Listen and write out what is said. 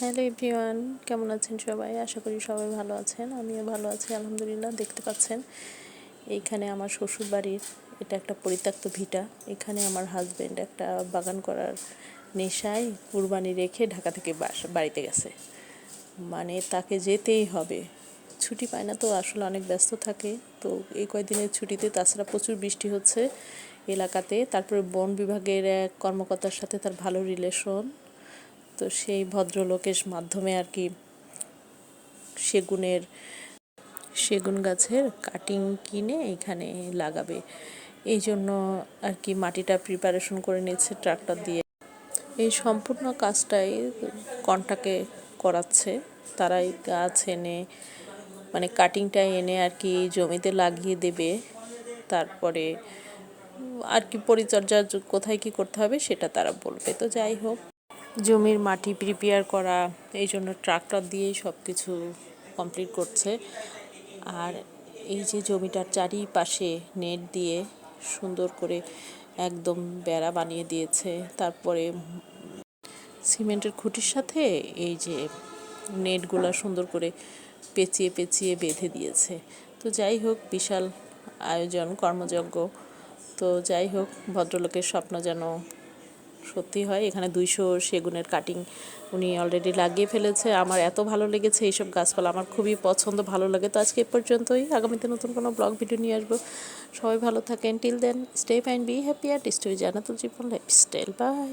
Hello everyone, কেমন আছেন সবাই? আশা করি সবাই ভালো আছেন। আমিও ভালো আছি আলহামদুলিল্লাহ। দেখতে পাচ্ছেন এইখানে আমার শ্বশুর বাড়ির এটা একটা পরিত্যক্ত ভিটা। এখানে আমার হাজব্যান্ড একটা বাগান করার নেশায় কুরবানি রেখে ঢাকা থেকে বাড়িতে গেছে। মানে তাকে যেতেই হবে, ছুটি পায় না তো, আসলে অনেক ব্যস্ত থাকে। তো এই কয়েকদিনের ছুটিতে, তাছাড়া প্রচুর বৃষ্টি হচ্ছে এলাকাতে, তারপরে বন বিভাগের এক কর্মকর্তার সাথে তার ভালো রিলেশন। তো সেই ভদ্রলোকের মাধ্যমে আর কি সেগুন গাছের কাটিং কিনে এখানে লাগাবে, এই জন্য আর কি মাটিটা প্রিপারেশন করে নিচ্ছে ট্রাক্টর দিয়ে। এই সম্পূর্ণ কাজটাই কন্ট্রাক্টে করাচ্ছে তারাই। গাছ এনে মানে কাটিংটা এনে আর কি জমিতে লাগিয়ে দেবে, তারপরে আর কি পরিচর্যা কোথায় কি করতে হবে সেটা তারা বলবে। তো যাই হোক, জমির মাটি প্রিপেয়ার করা, এই জন্য ট্রাক্টর দিয়েই সব কিছু কমপ্লিট করছে। আর এই যে জমিটার চারিপাশে নেট দিয়ে সুন্দর করে একদম বেড়া বানিয়ে দিয়েছে, তারপরে সিমেন্টের খুঁটির সাথে এই যে নেটগুলা সুন্দর করে পেঁচিয়ে পেঁচিয়ে বেঁধে দিয়েছে। তো যাই হোক, বিশাল আয়োজন, কর্মযজ্ঞ। তো যাই হোক, ভদ্রলোকের স্বপ্ন যেন সত্যি হয়। এখানে 200 সেগুনের কাটিং উনি অলরেডি লাগিয়ে ফেলেছে। আমার এত ভালো লেগেছে এইসব গাছপালা, আমার খুবই পছন্দ, ভালো লাগে। তো আজকে এ পর্যন্তই, আগামীতে নতুন কোনো ব্লগ ভিডিও নিয়ে আসবো। সবাই ভালো থাকেন। Till then, stay fine, be happy, আর stay Jannatul Jibon lifestyle. By.